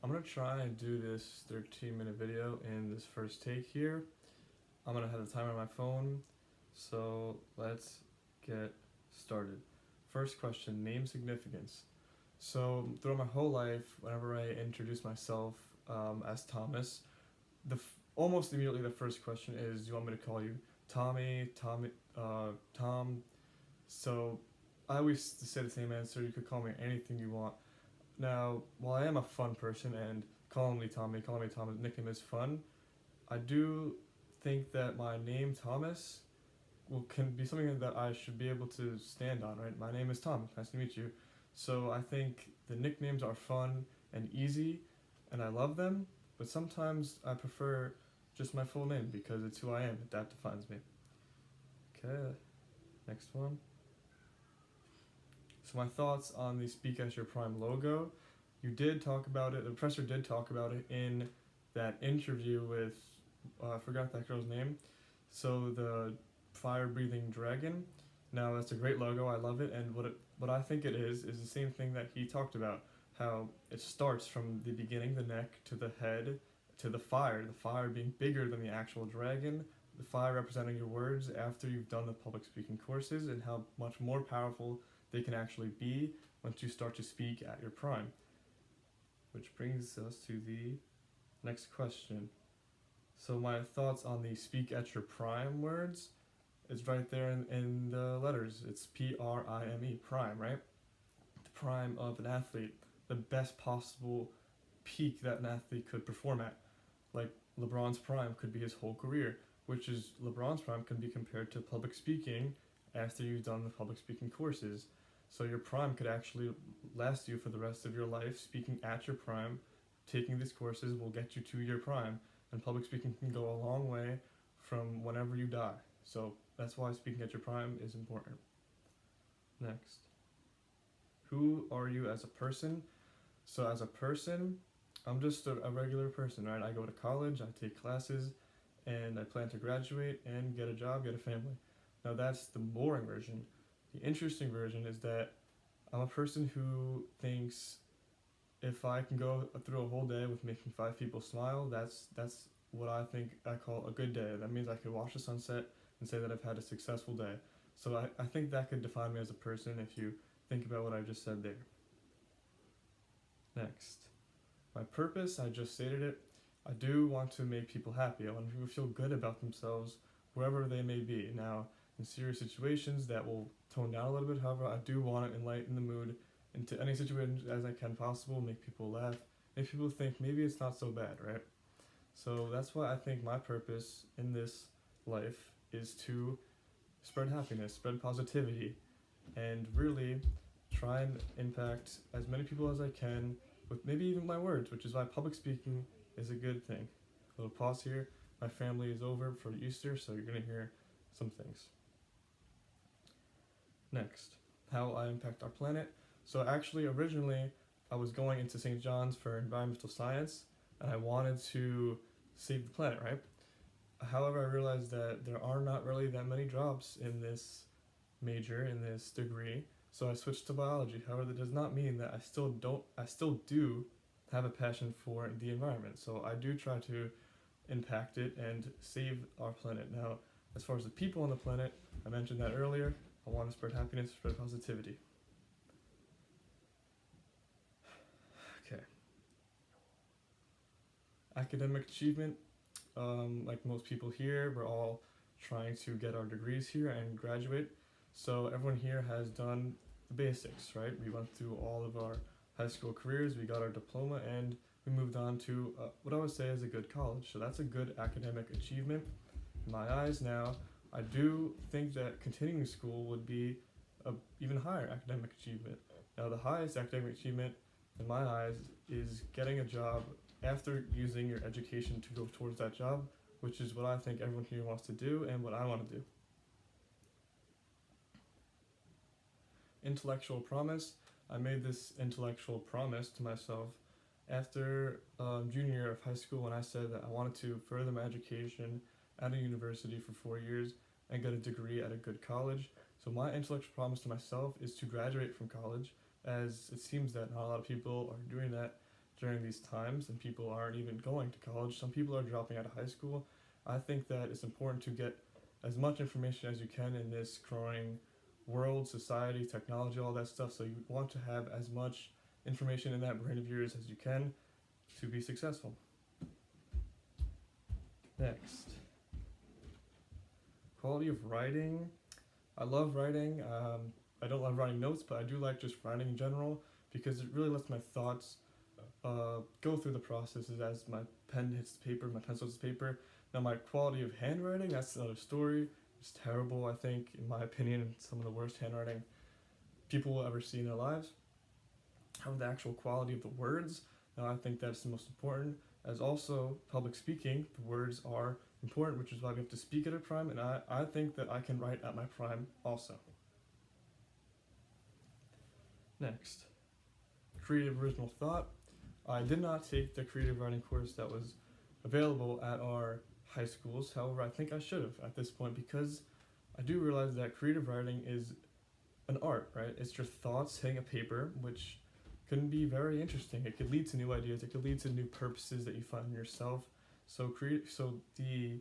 I'm gonna try and do this 13-minute video in this first take here. I'm gonna have the timer on my phone, so let's get started. First question, name significance. So throughout my whole life, whenever I introduce myself as Thomas, almost immediately the first question is, do you want me to call you Tommy, Tom? So I always say the same answer. You could call me anything you want. Now, while I am a fun person and calling me Thomas, nickname is fun, I do think that my name Thomas can be something that I should be able to stand on, right? My name is Tom. Nice to meet you. So I think the nicknames are fun and easy, and I love them. But sometimes I prefer just my full name because it's who I am. That defines me. Okay, next one. So my thoughts on the Speak as Your Prime logo. You did talk about it. The professor did talk about it in that interview with I forgot that girl's name. So the fire breathing dragon. Now that's a great logo. I love it. And what I think it is the same thing that he talked about. How it starts from the beginning, the neck to the head to the fire. The fire being bigger than the actual dragon. The fire representing your words after you've done the public speaking courses and how much more powerful they can actually be once you start to speak at your prime. Which brings us to the next question. So my thoughts on the speak at your prime words is right there in the letters. It's PRIME, prime, right? The prime of an athlete, the best possible peak that an athlete could perform at. Like LeBron's prime could be his whole career, which is LeBron's prime can be compared to public speaking after you've done the public speaking courses. So your prime could actually last you for the rest of your life. Speaking at your prime, taking these courses will get you to your prime, and public speaking can go a long way from whenever you die. So that's why speaking at your prime is important. Next, who are you as a person? So as a person, I'm just a regular person, right? I go to college, I take classes, and I plan to graduate and get a job, get a family. Now that's the boring version. The interesting version is that I'm a person who thinks if I can go through a whole day with making 5 people smile, that's what I call a good day. That means I could watch the sunset and say that I've had a successful day. So I think that could define me as a person if you think about what I just said there. Next, my purpose, I just stated it. I do want to make people happy. I want people to feel good about themselves wherever they may be. Now, in serious situations, that will tone down a little bit. However, I do want to enlighten the mood into any situation as I can possible, make people laugh, make people think maybe it's not so bad, right? So that's why I think my purpose in this life is to spread happiness, spread positivity, and really try and impact as many people as I can with maybe even my words, which is why public speaking is a good thing. A little pause here. My family is over for Easter, so you're going to hear some things. Next, how I impact our planet. So actually, originally, I was going into St. John's for environmental science, and I wanted to save the planet, right? However, I realized that there are not really that many jobs in this major, in this degree, so I switched to biology. However, that does not mean that I still do have a passion for the environment. So I do try to impact it and save our planet. Now, as far as the people on the planet, I mentioned that earlier. I want to spread happiness, spread positivity. Okay. Academic achievement, like most people here, we're all trying to get our degrees here and graduate. So everyone here has done the basics, right? We went through all of our high school careers, we got our diploma, and we moved on to what I would say is a good college. So that's a good academic achievement in my eyes. Now, I do think that continuing school would be a even higher academic achievement. Now, the highest academic achievement in my eyes is getting a job after using your education to go towards that job, which is what I think everyone here wants to do and what I want to do. Intellectual promise. I made this intellectual promise to myself after junior year of high school when I said that I wanted to further my education at a university for 4 years and get a degree at a good college. So my intellectual promise to myself is to graduate from college, as it seems that not a lot of people are doing that during these times, and people aren't even going to college. Some people are dropping out of high school. I think that it's important to get as much information as you can in this growing world, society, technology, all that stuff. So you want to have as much information in that brain of yours as you can to be successful. Next, quality of writing. I love writing. I don't love writing notes, but I do like just writing in general because it really lets my thoughts go through the processes as my pen hits the paper, my pencil hits the paper. Now my quality of handwriting, that's another story. It's terrible, I think, in my opinion, some of the worst handwriting people will ever see in their lives. However, the actual quality of the words, now I think that's the most important. As also public speaking, the words are important, which is why we have to speak at a prime, and I think that I can write at my prime also. Next, creative original thought. I did not take the creative writing course that was available at our high schools. However, I think I should have at this point because I do realize that creative writing is an art, right? It's your thoughts hitting a paper, which can be very interesting. It could lead to new ideas. It could lead to new purposes that you find in yourself. So the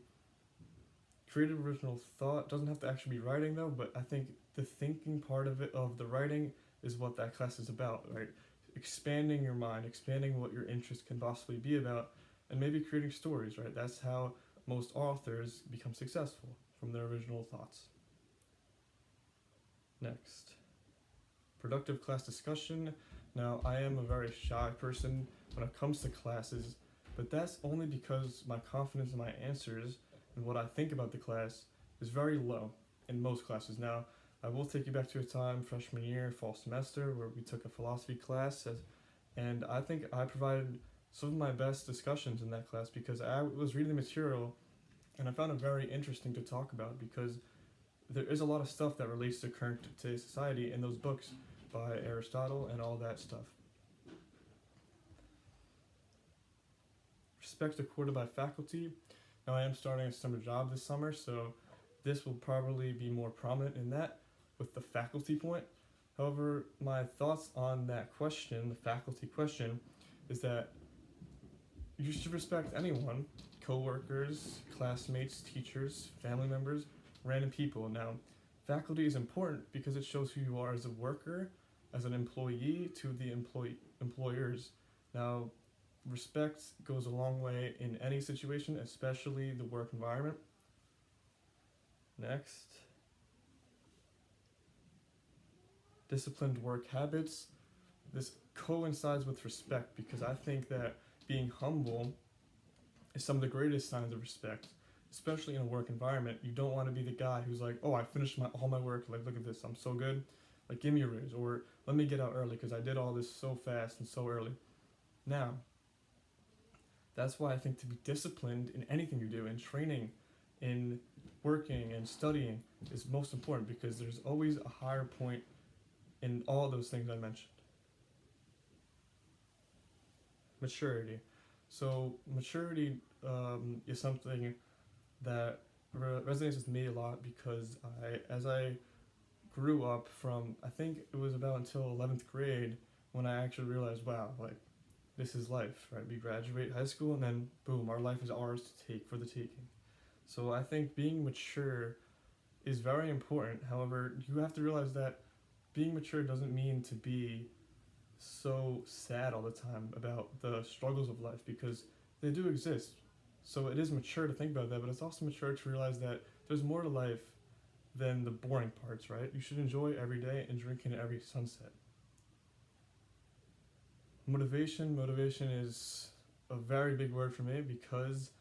creative original thought doesn't have to actually be writing though, but I think the thinking part of it, of the writing, is what that class is about, right? Expanding your mind, expanding what your interest can possibly be about, and maybe creating stories, right? That's how most authors become successful, from their original thoughts. Next, productive class discussion. Now, I am a very shy person when it comes to classes, but that's only because my confidence in my answers and what I think about the class is very low in most classes. Now, I will take you back to a time, freshman year, fall semester, where we took a philosophy class, and I think I provided some of my best discussions in that class because I was reading the material and I found it very interesting to talk about because there is a lot of stuff that relates to current today's society in those books by Aristotle and all that stuff. Respect accorded by faculty. Now I am starting a summer job this summer, so this will probably be more prominent in that with the faculty point. However, my thoughts on that question, the faculty question, is that you should respect anyone, co-workers, classmates, teachers, family members, random people. Now, faculty is important because it shows who you are as a worker, as an employee to the employers. Now, respect goes a long way in any situation, especially the work environment. Next, disciplined work habits. This coincides with respect because I think that being humble is some of the greatest signs of respect, especially in a work environment. You don't want to be the guy who's like, oh, I finished all my work, like, look at this, I'm so good, like, give me a raise, or let me get out early because I did all this so fast and so early. Now, that's why I think to be disciplined in anything you do, in training, in working and studying, is most important because there's always a higher point in all those things I mentioned. Maturity. So maturity is something that resonates with me a lot because as I grew up from, I think it was about until 11th grade when I actually realized, wow, like, this is life, right? We graduate high school and then boom, our life is ours to take for the taking. So I think being mature is very important. However, you have to realize that being mature doesn't mean to be so sad all the time about the struggles of life because they do exist. So it is mature to think about that, but it's also mature to realize that there's more to life than the boring parts, right? You should enjoy every day and drink in every sunset. Motivation is a very big word for me because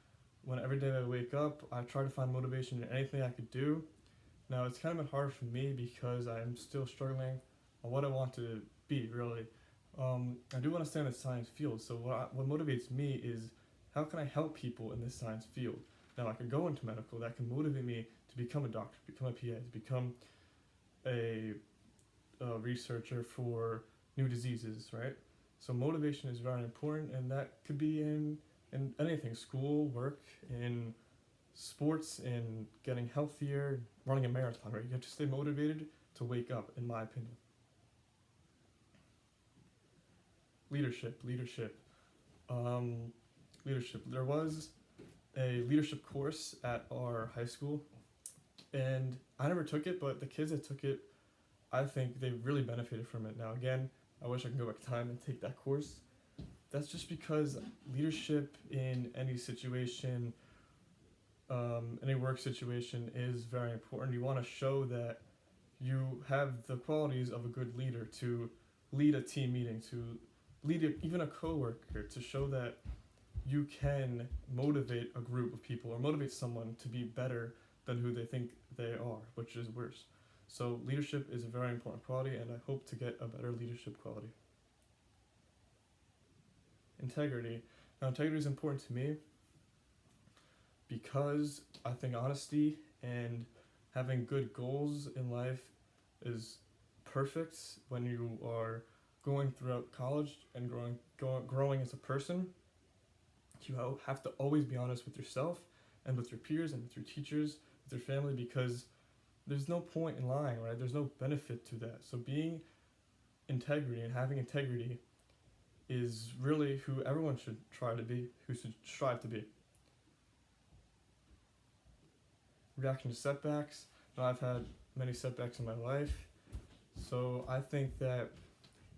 when every day I wake up, I try to find motivation in anything I could do. Now, it's kind of been hard for me because I'm still struggling on what I want to be, really. I do want to stay in the science field, so what motivates me is how can I help people in this science field? Now, I could go into medical, that can motivate me to become a doctor, become a PA, to become a researcher for new diseases, right? So motivation is very important, and that could be in anything, school, work, in sports, in getting healthier, running a marathon, right? You have to stay motivated to wake up, in my opinion. Leadership. Leadership. There was a leadership course at our high school, and I never took it, but the kids that took it, I think they really benefited from it. Now, again, I wish I could go back in time and take that course. That's just because leadership in any situation, any work situation, is very important. You want to show that you have the qualities of a good leader to lead a team meeting, to lead even a coworker, to show that you can motivate a group of people or motivate someone to be better than who they think they are, which is worse. So leadership is a very important quality, and I hope to get a better leadership quality. Integrity. Now, integrity is important to me because I think honesty and having good goals in life is perfect when you are going throughout college and growing as a person. You have to always be honest with yourself and with your peers and with your teachers, with your family, because there's no point in lying, right? There's no benefit to that. So being integrity and having integrity is really who everyone should try to be, who should strive to be. Reaction to setbacks. Now, I've had many setbacks in my life, so I think that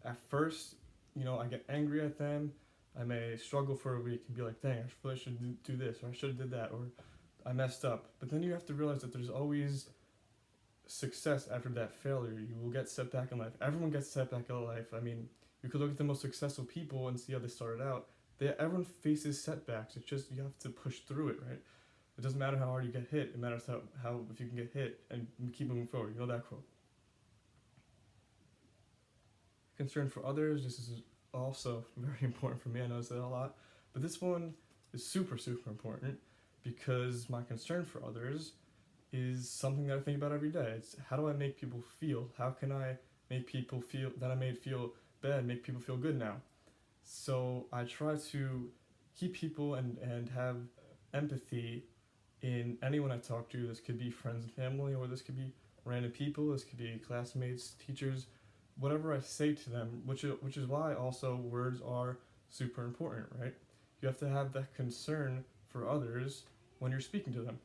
at first, I get angry at them. I may struggle for a week and be like, dang, I really should do this, or I should have did that, or I messed up. But then you have to realize that there's always success after that failure. You will get setback in life. Everyone gets setback in life. I mean, you could look at the most successful people and see how they started out. Everyone faces setbacks. It's just you have to push through it, right? It doesn't matter how hard you get hit. It matters how if you can get hit and keep moving forward. You know that quote. Concern for others. This is also very important for me. I notice that a lot. But this one is super, super important because my concern for others is something that I think about every day. It's how do I make people feel? How can I make people feel that I made feel bad, make people feel good now? So I try to keep people and have empathy in anyone I talk to. This could be friends and family, or this could be random people. This could be classmates, teachers, whatever I say to them, which is why also words are super important, right? You have to have that concern for others when you're speaking to them.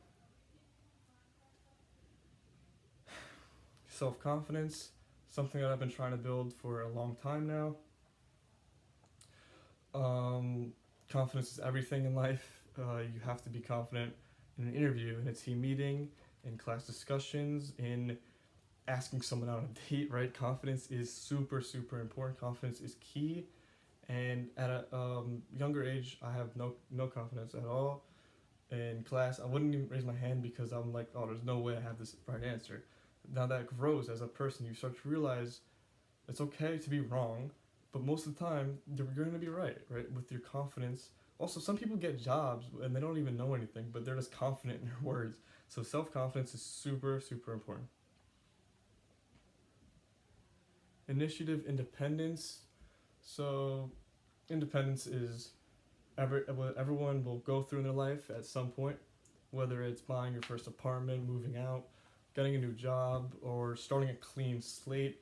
Self-confidence, something that I've been trying to build for a long time now. Confidence is everything in life. You have to be confident in an interview, in a team meeting, in class discussions, in asking someone out on a date, right? Confidence is super, super important. Confidence is key. And at a younger age, I have no confidence at all. In class, I wouldn't even raise my hand because I'm like, oh, there's no way I have this right answer. Now that grows as a person, you start to realize it's okay to be wrong, but most of the time, you're going to be right, with your confidence. Also, some people get jobs and they don't even know anything, but they're just confident in their words. So self-confidence is super, super important. Initiative, independence. So independence is what everyone will go through in their life at some point, whether it's buying your first apartment, moving out, getting a new job, or starting a clean slate.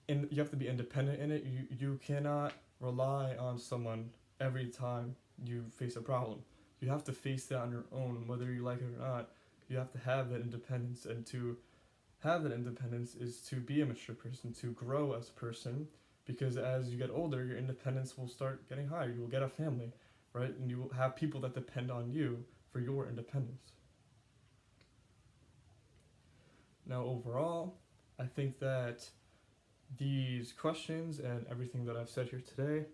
And you have to be independent in it. You cannot rely on someone every time you face a problem. You have to face that on your own, whether you like it or not. You have to have that independence, and to have that independence is to be a mature person, to grow as a person, because as you get older, your independence will start getting higher. You will get a family, right? And you will have people that depend on you for your independence. Now, overall, I think that these questions and everything that I've said here today,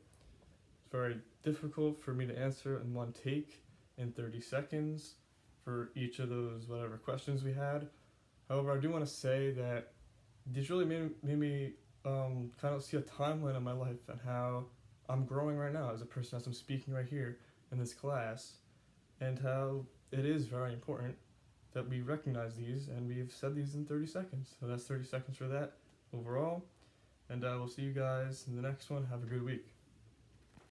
it's very difficult for me to answer in one take in 30 seconds for each of those whatever questions we had. However, I do want to say that these really made me kind of see a timeline of my life and how I'm growing right now as a person, as I'm speaking right here in this class, and how it is very important that we recognize these, and we've said these in 30 seconds. So that's 30 seconds for that overall, and we'll see you guys in the next one. Have a good week.